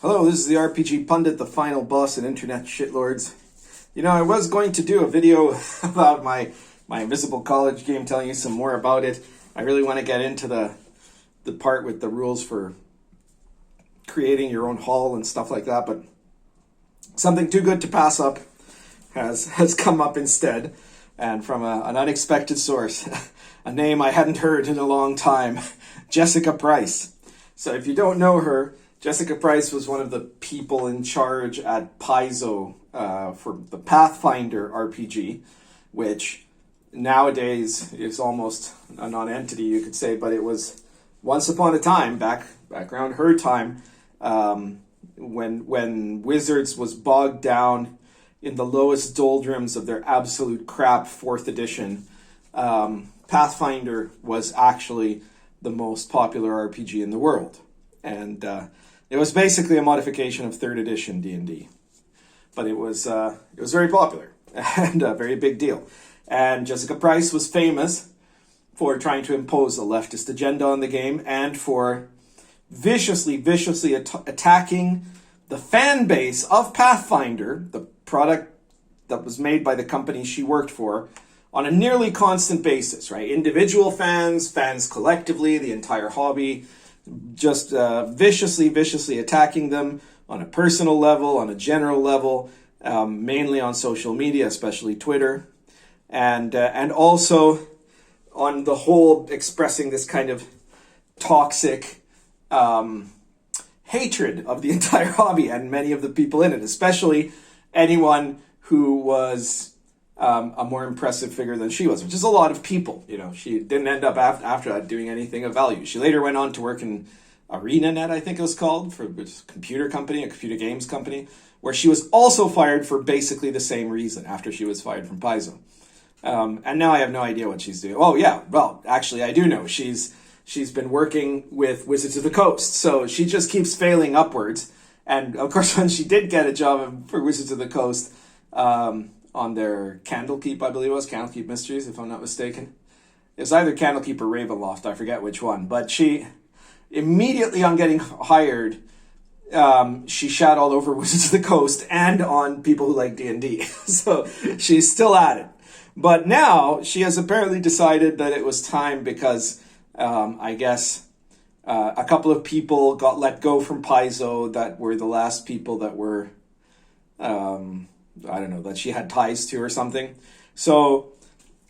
Hello, this is the RPG Pundit, the final boss and internet shitlords. You know, I was going to do a video about my Invisible College game, telling you some more about it. I really want to get into the part with the rules for creating your own hall and stuff like that, but something too good to pass up has come up instead, and from an unexpected source, a name I hadn't heard in a long time, Jessica Price. So if you don't know her, Jessica Price was one of the people in charge at Paizo for the Pathfinder RPG, which nowadays is almost a non-entity, you could say, but it was once upon a time, back around her time, when Wizards was bogged down in the lowest doldrums of their absolute crap 4th edition. Pathfinder was actually the most popular RPG in the world. And it was basically a modification of 3rd edition D&D. But it was very popular and a very big deal. And Jessica Price was famous for trying to impose a leftist agenda on the game and for viciously attacking the fan base of Pathfinder, the product that was made by the company she worked for, on a nearly constant basis, right? Individual fans collectively, the entire hobby, just viciously attacking them on a personal level, on a general level, mainly on social media, especially Twitter, and also on the whole expressing this kind of toxic hatred of the entire hobby and many of the people in it, especially anyone who was a more impressive figure than she was, which is a lot of people. You know, she didn't end up after that doing anything of value. She later went on to work in ArenaNet, I think it was called, for a computer company, a computer games company, where she was also fired for basically the same reason after she was fired from Paizo. And now I have no idea what she's doing. Oh yeah, well, actually I do know. She's been working with Wizards of the Coast, so she just keeps failing upwards. And of course, when she did get a job for Wizards of the Coast, on their Candlekeep, I believe it was, Candlekeep Mysteries, if I'm not mistaken. It was either Candlekeep or Ravenloft, I forget which one. But she, immediately on getting hired, she shat all over Wizards of the Coast and on people who like D&D. So she's still at it. But now she has apparently decided that it was time because, I guess, a couple of people got let go from Paizo that were the last people that were... I don't know, that she had ties to or something. So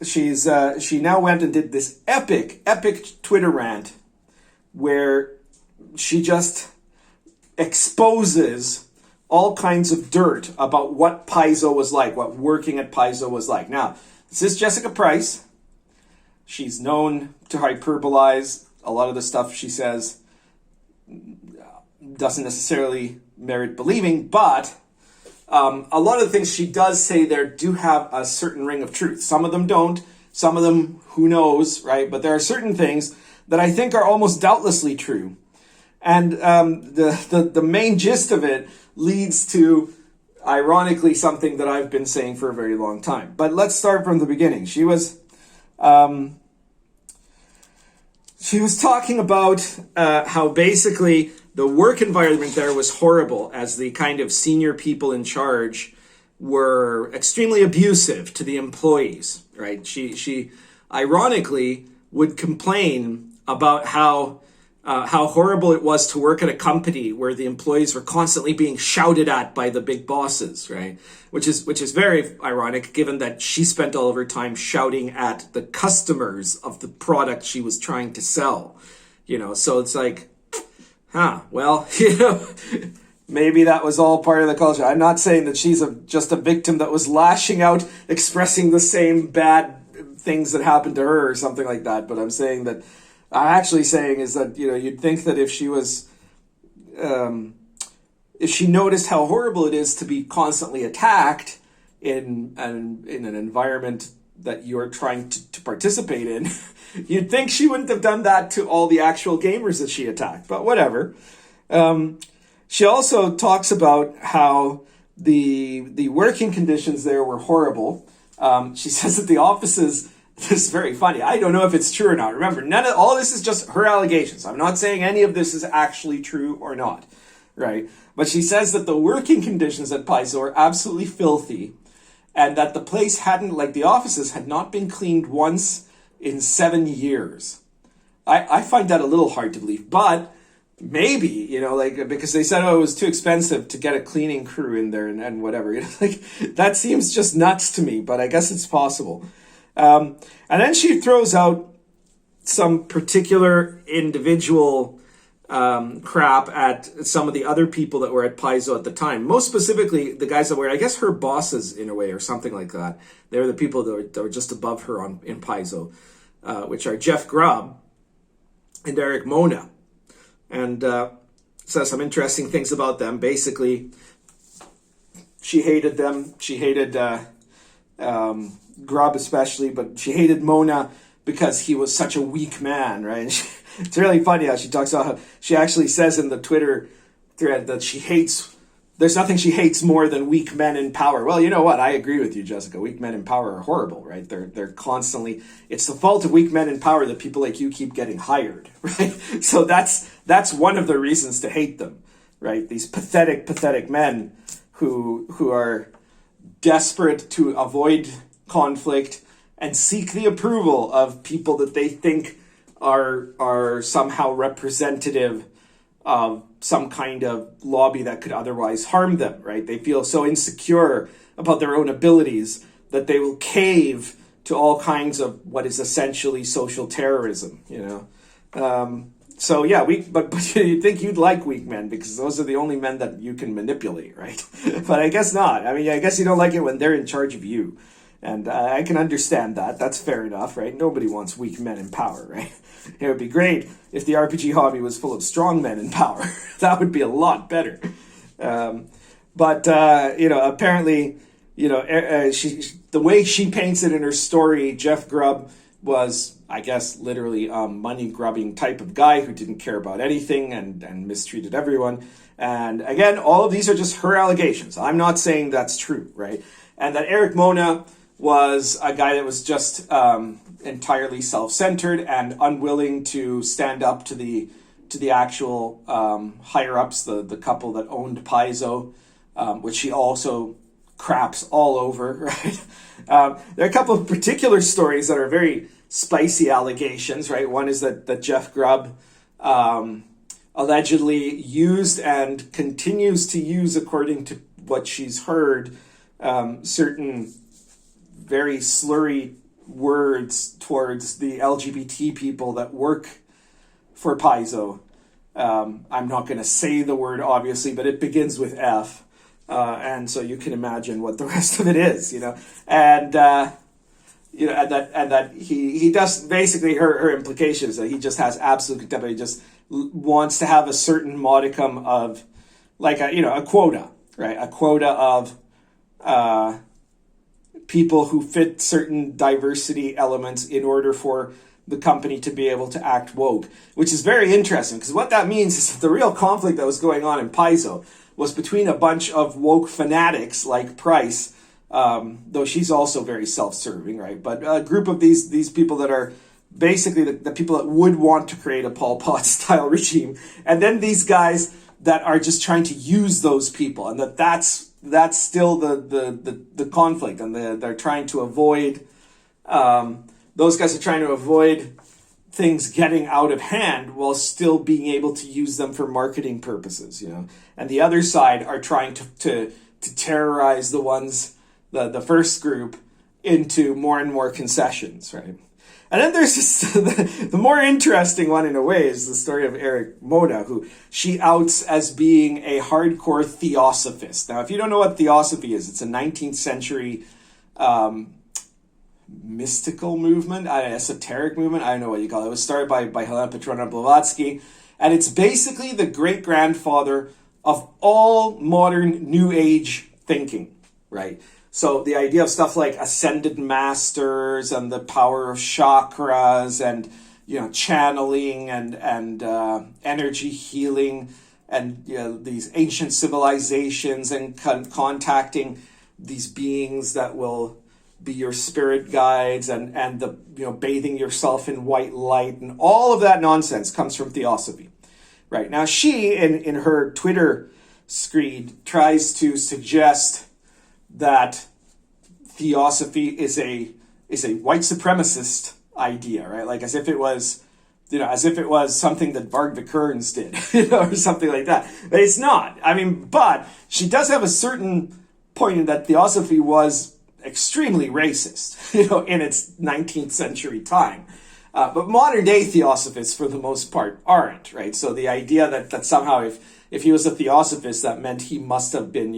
she now went and did this epic Twitter rant where she just exposes all kinds of dirt about what Paizo was like, what working at Paizo was like. Now, this is Jessica Price. She's known to hyperbolize. A lot of the stuff she says doesn't necessarily merit believing, but a lot of the things she does say there do have a certain ring of truth. Some of them don't. Some of them, who knows, right? But there are certain things that I think are almost doubtlessly true. And the main gist of it leads to, ironically, something that I've been saying for a very long time. But let's start from the beginning. She was talking about how basically the work environment there was horrible, as the kind of senior people in charge were extremely abusive to the employees, right? She ironically would complain about how horrible it was to work at a company where the employees were constantly being shouted at by the big bosses, right? Which is very ironic, given that she spent all of her time shouting at the customers of the product she was trying to sell, you know. So it's like, well, you know, maybe that was all part of the culture. I'm not saying that she's just a victim that was lashing out, expressing the same bad things that happened to her or something like that. But I'm actually saying is that, you know, you'd think that if she was, if she noticed how horrible it is to be constantly attacked in an environment that you're trying to participate in, you'd think she wouldn't have done that to all the actual gamers that she attacked, but whatever. She also talks about how the working conditions there were horrible. She says that the offices, this is very funny. I don't know if it's true or not. Remember, all this is just her allegations. I'm not saying any of this is actually true or not. right? But she says that the working conditions at Paizo are absolutely filthy, and that the place hadn't, like the offices, had not been cleaned once in 7 years. I find that a little hard to believe, but maybe, you know, like, because they said, oh, it was too expensive to get a cleaning crew in there and whatever. You know, like, that seems just nuts to me, but I guess it's possible. And then she throws out some particular individual crap at some of the other people that were at Paizo at the time. Most specifically, the guys that were, I guess, her bosses in a way, or something like that. They were the people that were just above her in Paizo, which are Jeff Grubb and Eric Mona. And says some interesting things about them. Basically, she hated them. She hated Grubb especially, but she hated Mona because he was such a weak man, right? And it's really funny how she talks about how she actually says in the Twitter thread that there's nothing she hates more than weak men in power. Well, you know what? I agree with you, Jessica. Weak men in power are horrible, right? They're constantly, it's the fault of weak men in power that people like you keep getting hired, right? So that's one of the reasons to hate them, right? These pathetic men who are desperate to avoid conflict and seek the approval of people that they think are somehow representative of some kind of lobby that could otherwise harm them, right? They feel so insecure about their own abilities that they will cave to all kinds of what is essentially social terrorism, you know? So yeah, but you'd think you'd like weak men because those are the only men that you can manipulate, right? But I guess not. I mean, I guess you don't like it when they're in charge of you. And I can understand that. That's fair enough, right? Nobody wants weak men in power, right? It would be great if the RPG hobby was full of strong men in power. That would be a lot better. But you know, apparently, you know, the way she paints it in her story, Jeff Grubb was, I guess, literally a money-grubbing type of guy who didn't care about anything and mistreated everyone. And again, all of these are just her allegations. I'm not saying that's true, right? And that Eric Mona was a guy that was just entirely self-centered and unwilling to stand up to the actual higher-ups, the couple that owned Paizo, which he also craps all over, right? There are a couple of particular stories that are very spicy allegations, right? One is that Jeff Grubb allegedly used and continues to use, according to what she's heard, certain very slurry words towards the LGBT people that work for Paizo. I'm not going to say the word, obviously, but it begins with F. And so you can imagine what the rest of it is, you know. And, you know, and that he does, basically her implication is that he just has absolute contempt. He just wants to have a certain modicum of, like, a quota, right? A quota of people who fit certain diversity elements in order for the company to be able to act woke, which is very interesting, because what that means is that the real conflict that was going on in Paizo was between a bunch of woke fanatics like Price, though she's also very self-serving, right? But a group of these people that are basically the people that would want to create a Pol Pot style regime, and then these guys that are just trying to use those people, and that's still the conflict, and they're trying to avoid, those guys are trying to avoid things getting out of hand while still being able to use them for marketing purposes, you know. And the other side are trying to terrorize the first group into more and more concessions, right? And then there's just the more interesting one in a way is the story of Eric Mona, who she outs as being a hardcore theosophist. Now, if you don't know what theosophy is, it's a 19th century mystical movement, esoteric movement, I don't know what you call it. It was started by Helena Petrovna Blavatsky, and it's basically the great-grandfather of all modern New Age thinking, right? So the idea of stuff like ascended masters and the power of chakras and, you know, channeling and energy healing and, you know, these ancient civilizations and contacting these beings that will be your spirit guides and the, you know, bathing yourself in white light, and all of that nonsense comes from theosophy, right? Now she, in her Twitter screed, tries to suggest that Theosophy is a white supremacist idea, right? Like as if it was, something that Varg Vikernes did, or something like that. But it's not. I mean, but she does have a certain point in that Theosophy was extremely racist, in its 19th century time. But modern day theosophists, for the most part, aren't, right? So the idea that somehow if he was a theosophist, that meant he must have been,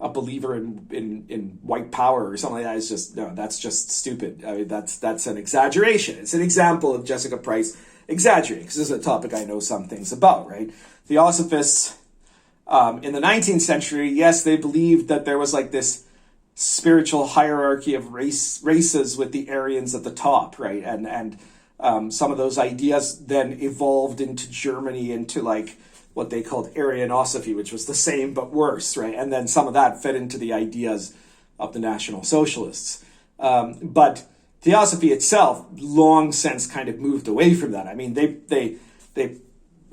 a believer in white power or something like that is just, no, that's just stupid. I mean, that's an exaggeration. It's an example of Jessica Price exaggerating, because this is a topic I know some things about, right? Theosophists in the 19th century, yes, they believed that there was like this spiritual hierarchy of races with the Aryans at the top, right? And some of those ideas then evolved into Germany into like what they called Aryanosophy, which was the same but worse, right? And then some of that fed into the ideas of the National Socialists. But Theosophy itself long since kind of moved away from that. I mean, they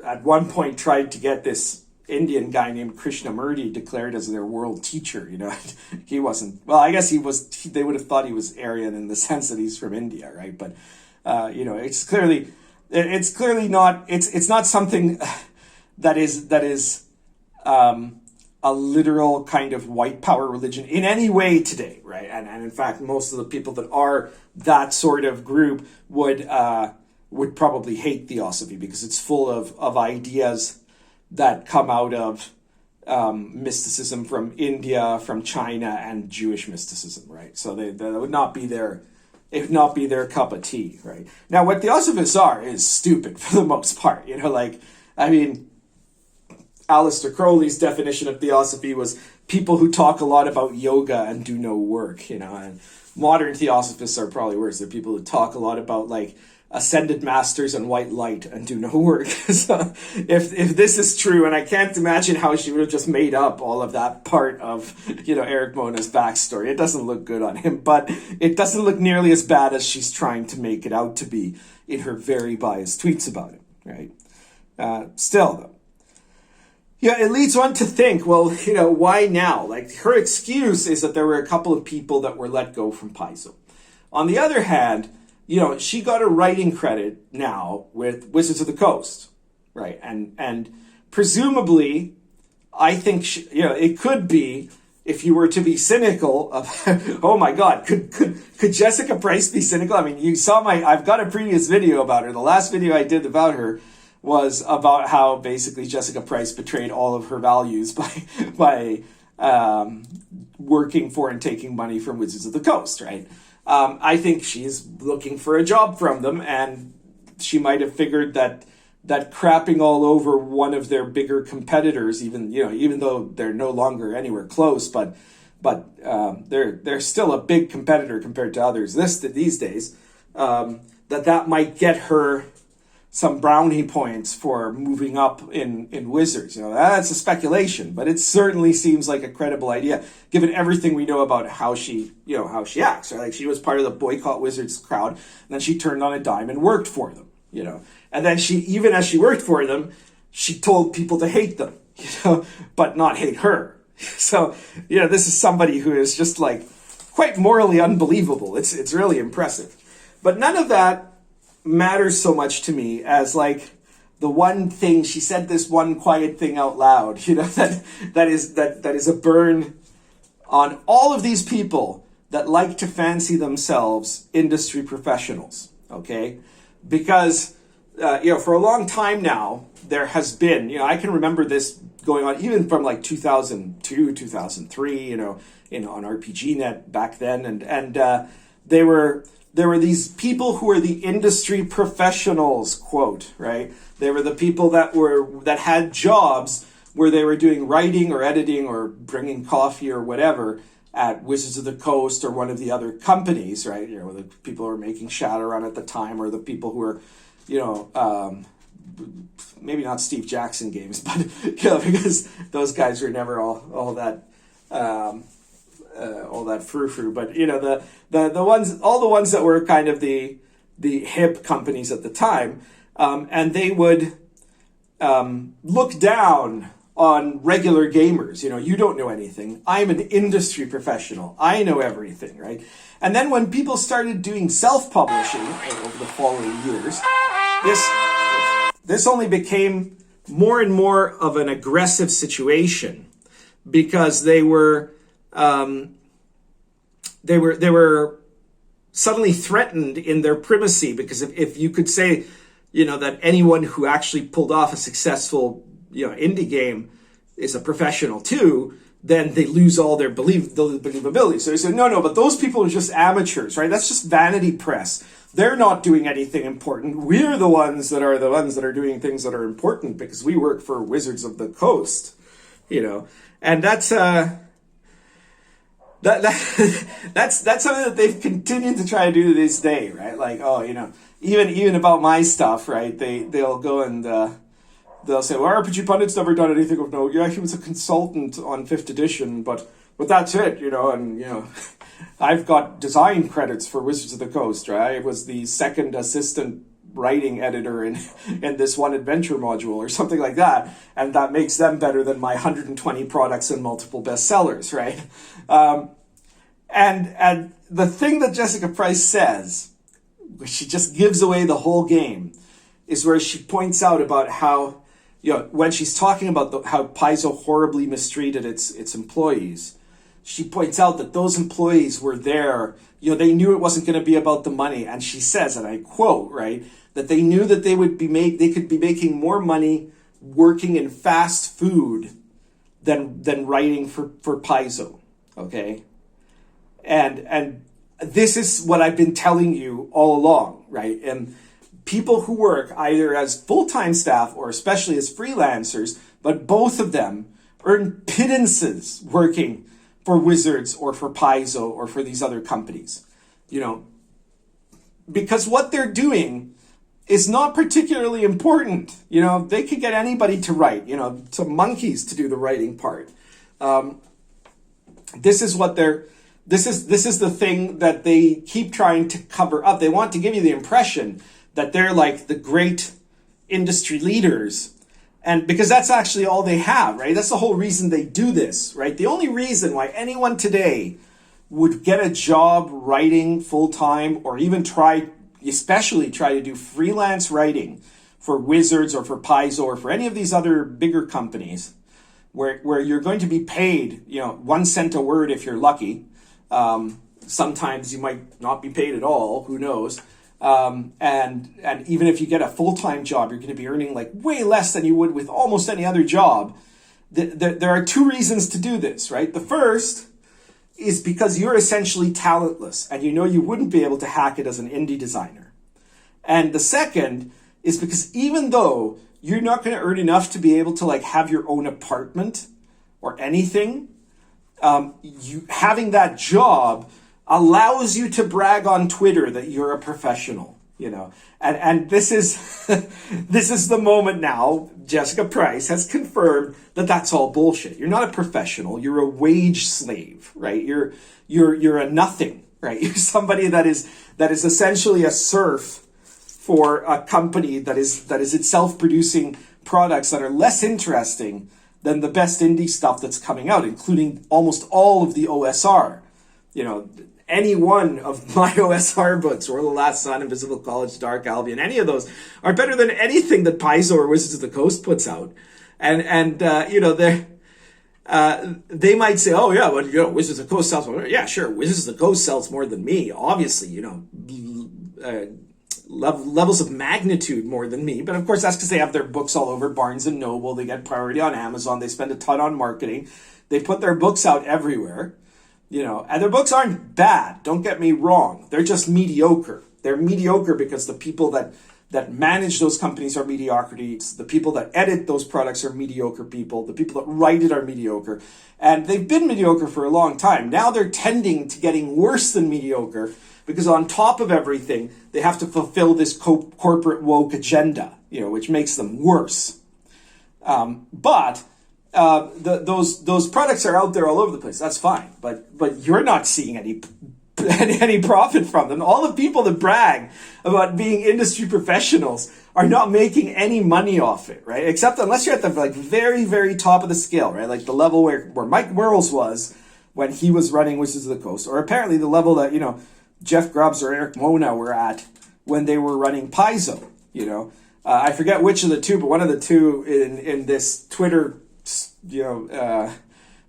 at one point tried to get this Indian guy named Krishnamurti declared as their world teacher. He wasn't. Well, I guess he was. They would have thought he was Aryan in the sense that he's from India, right? But it's clearly not. It's not something that is a literal kind of white power religion in any way today, right? And in fact, most of the people that are that sort of group would probably hate Theosophy because it's full of ideas that come out of mysticism from India, from China, and Jewish mysticism, right? So that would not be their cup of tea, right? Now, what Theosophists are is stupid for the most part. Aleister Crowley's definition of Theosophy was people who talk a lot about yoga and do no work, and modern Theosophists are probably worse. They're people who talk a lot about like ascended masters and white light and do no work. So if this is true, and I can't imagine how she would have just made up all of that part of, Eric Mona's backstory. It doesn't look good on him, but it doesn't look nearly as bad as she's trying to make it out to be in her very biased tweets about it, right? Still, though. Yeah, it leads one to think, well, why now? Like, her excuse is that there were a couple of people that were let go from Paizo. On the other hand, she got a writing credit now with Wizards of the Coast, right? And presumably, I think, it could be, if you were to be cynical of, oh my God, could Jessica Price be cynical? I mean, you saw I've got a previous video about her. The last video I did about her was about how basically Jessica Price betrayed all of her values by working for and taking money from Wizards of the Coast, right? I think she's looking for a job from them, and she might have figured that crapping all over one of their bigger competitors, even though they're no longer anywhere close, but they're still a big competitor compared to others these days, that might get her some brownie points for moving up in Wizards. That's a speculation, but it certainly seems like a credible idea given everything we know about how she acts. Right? Like, she was part of the boycott Wizards crowd, and then she turned on a dime and worked for them. And then even as she worked for them, she told people to hate them, but not hate her. So, this is somebody who is just like quite morally unbelievable. It's really impressive. But none of that matters so much to me as like the one thing she said, this one quiet thing out loud, that is a burn on all of these people that like to fancy themselves industry professionals. Okay, because for a long time now there has been, I can remember this going on even from like 2002, 2003, on RPGNet back then, and there were these people who were the industry professionals, quote, right? They were the people that had jobs where they were doing writing or editing or bringing coffee or whatever at Wizards of the Coast or one of the other companies, right? The people who were making Shadowrun at the time, or the people who were, maybe not Steve Jackson games, but because those guys were never all that frou-frou, but the ones that were kind of the hip companies at the time, and they would look down on regular gamers. You don't know anything. I'm an industry professional. I know everything, right? And then when people started doing self-publishing over the following years, this only became more and more of an aggressive situation, because they were suddenly threatened in their primacy, because if you could say, that anyone who actually pulled off a successful, indie game is a professional too, then they lose all their believability. So they said, no, but those people are just amateurs, right? That's just vanity press. They're not doing anything important. We're the ones that are doing things that are important, because we work for Wizards of the Coast, and that's that's something that they've continued to try to do to this day, right? Like, even about my stuff, right? They'll go and they'll say, well, RPG Pundit's never done anything of note. Yeah, he was a consultant on 5th edition, but that's it, and I've got design credits for Wizards of the Coast, right? I was the second assistant writing editor in this one adventure module or something like that, and that makes them better than my 120 products and multiple bestsellers, right? And the thing that Jessica Price says, where she just gives away the whole game, is where she points out about how, when she's talking about how Paizo horribly mistreated its employees, she points out that those employees were there, they knew it wasn't going to be about the money, and she says, and I quote, right, that they knew that they could be making more money working in fast food than writing for Paizo, okay? And this is what I've been telling you all along, right? And people who work either as full-time staff or especially as freelancers, but both of them earn pittances working for Wizards or for Paizo or for these other companies, because what they're doing is not particularly important. They could get anybody to write, some monkeys to do the writing part. This is the thing that they keep trying to cover up. They want to give you the impression that they're like the great industry leaders, and because that's actually all they have, right? That's the whole reason they do this, right? The only reason why anyone today would get a job writing full-time, or even especially try to do freelance writing for Wizards or for Paizo or for any of these other bigger companies, where you're going to be paid, 1 cent a word if you're lucky. Sometimes you might not be paid at all, who knows? And even if you get a full-time job, you're going to be earning like way less than you would with almost any other job. There are 2 reasons to do this, right? The first is because you're essentially talentless, and you wouldn't be able to hack it as an indie designer. And the second is because even though you're not going to earn enough to be able to like have your own apartment or anything, having that job allows you to brag on Twitter that you're a professional, and this is this is the moment now. Jessica Price has confirmed that that's all bullshit. You're not a professional. You're a wage slave, right? You're a nothing, right? You're somebody that is essentially a serf for a company that is itself producing products that are less interesting than the best indie stuff that's coming out, including almost all of the OSR. Any one of my OSR books, or The Last Sun, Invisible College, Dark Albion, any of those are better than anything that Paizo or Wizards of the Coast puts out. And they might say, oh yeah, but Wizards of the Coast sells more. Yeah, sure, Wizards of the Coast sells more than me, obviously, levels of magnitude more than me. But of course, that's because they have their books all over Barnes and Noble. They get priority on Amazon. They spend a ton on marketing. They put their books out everywhere. And their books aren't bad, don't get me wrong. They're just mediocre. They're mediocre because the people that manage those companies are mediocrities. The people that edit those products are mediocre people. The people that write it are mediocre. And they've been mediocre for a long time. Now they're tending to getting worse than mediocre, because on top of everything, they have to fulfill this corporate woke agenda, which makes them worse. But those products are out there all over the place. That's fine, but you're not seeing any any profit from them. All the people that brag about being industry professionals are not making any money off it, right? Except unless you're at the like very, very top of the scale, right? Like the level where Mike Whirls was when he was running Wizards of the Coast, or apparently the level that, you know, Jeff Grubbs or Eric Mona were at when they were running Paizo, you know. I forget which of the two, but one of the two in this Twitter, you know,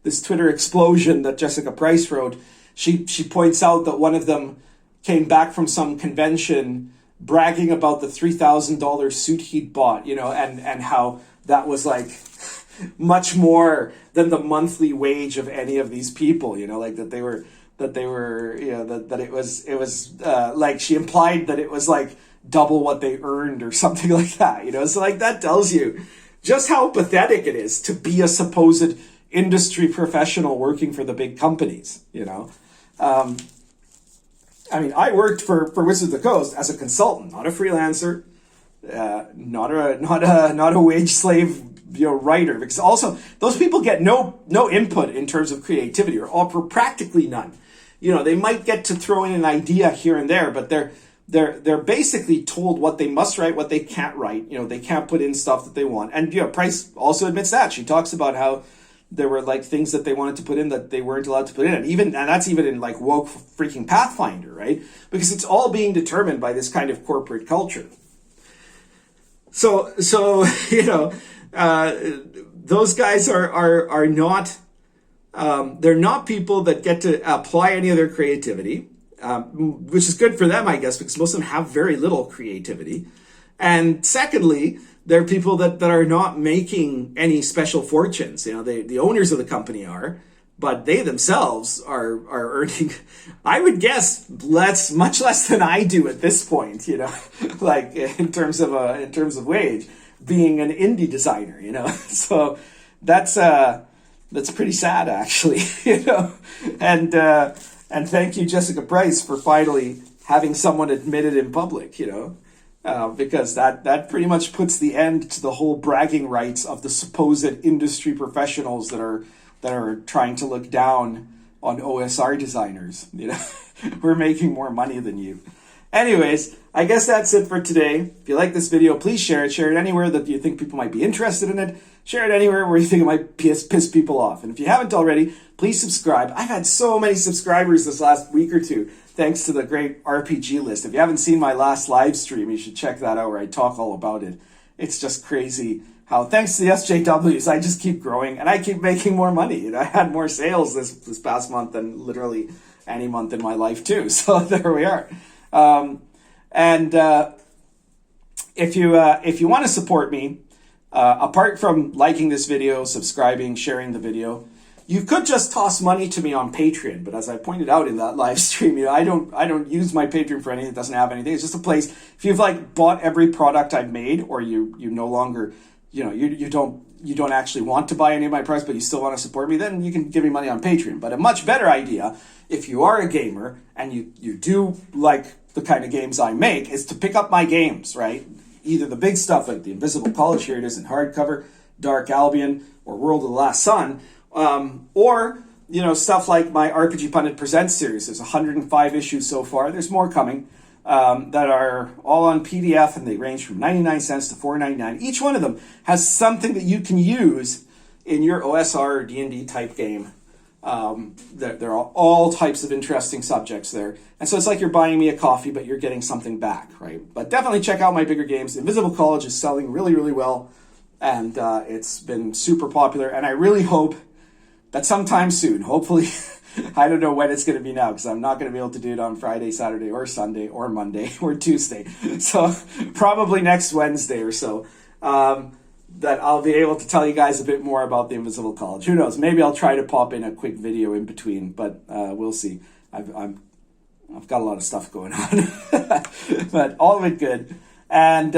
this Twitter explosion that Jessica Price wrote, she points out that one of them came back from some convention bragging about the $3,000 suit he'd bought, you know, and how that was like much more than the monthly wage of any of these people, you know, like that they were, you know, that it was like she implied that it was like double what they earned or something like that, you know. So like that tells you just how pathetic it is to be a supposed industry professional working for the big companies, you know. I mean, I worked for Wizards of the Coast as a consultant, not a freelancer, not a wage slave, you know, writer, because also those people get no input in terms of creativity, or practically none. You know, they might get to throw in an idea here and there, but they're basically told what they must write, what they can't write. You know, they can't put in stuff that they want. And, you know, Price also admits that. She talks about how there were like things that they wanted to put in that they weren't allowed to put in. And that's even in like woke freaking Pathfinder, right? Because it's all being determined by this kind of corporate culture. So you know, those guys are not, they're not people that get to apply any of their creativity, which is good for them, I guess, because most of them have very little creativity. And secondly, they're people that are not making any special fortunes. You know, the owners of the company are, but they themselves are earning, I would guess, much less than I do at this point, you know, like in terms of wage, being an indie designer, you know. So that's pretty sad, actually, you know. And thank you, Jessica Price, for finally having someone admit it in public, you know. Because that pretty much puts the end to the whole bragging rights of the supposed industry professionals that are trying to look down on OSR designers. You know, we're making more money than you. Anyways, I guess that's it for today. If you like this video, please share it. Share it anywhere that you think people might be interested in it. Share it anywhere where you think it might piss people off. And if you haven't already, please subscribe. I've had so many subscribers this last week or two, thanks to the great RPG list. If you haven't seen my last live stream, you should check that out where I talk all about it. It's just crazy how, thanks to the SJWs, I just keep growing and I keep making more money. You know, I had more sales this past month than literally any month in my life too. So there we are. If you want to support me, apart from liking this video, subscribing, sharing the video, you could just toss money to me on Patreon, but as I pointed out in that live stream, you know, I don't use my Patreon for anything. It doesn't have anything. It's just a place. If you've like bought every product I've made, or you no longer, you know, you don't actually want to buy any of my products, but you still want to support me, then you can give me money on Patreon. But a much better idea, if you are a gamer and you do like the kind of games I make, is to pick up my games, right? Either the big stuff like the Invisible College, here it is in hardcover, Dark Albion, or World of the Last Sun. Or, you know, stuff like my RPG Pundit Presents series. There's 105 issues so far. There's more coming that are all on PDF, and they range from 99 cents to $4.99. Each one of them has something that you can use in your OSR or D&D type game. There are all types of interesting subjects there. And so it's like you're buying me a coffee, but you're getting something back, right? But definitely check out my bigger games. Invisible College is selling really, really well, and it's been super popular. And I really hope that sometime soon, hopefully, I don't know when it's going to be now, because I'm not going to be able to do it on Friday, Saturday, or Sunday, or Monday, or Tuesday. So probably next Wednesday or so, that I'll be able to tell you guys a bit more about the Invisible College. Who knows? Maybe I'll try to pop in a quick video in between, but we'll see. I've got a lot of stuff going on, but all of it good. And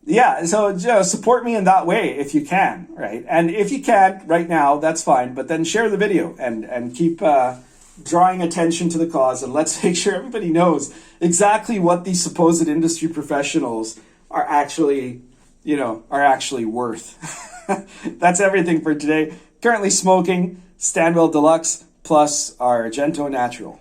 yeah, so you know, support me in that way if you can, right? And if you can't right now, that's fine. But then share the video and keep drawing attention to the cause, and let's make sure everybody knows exactly what these supposed industry professionals are actually, you know, are actually worth. That's everything for today. Currently smoking Stanwell Deluxe plus our Argento Natural.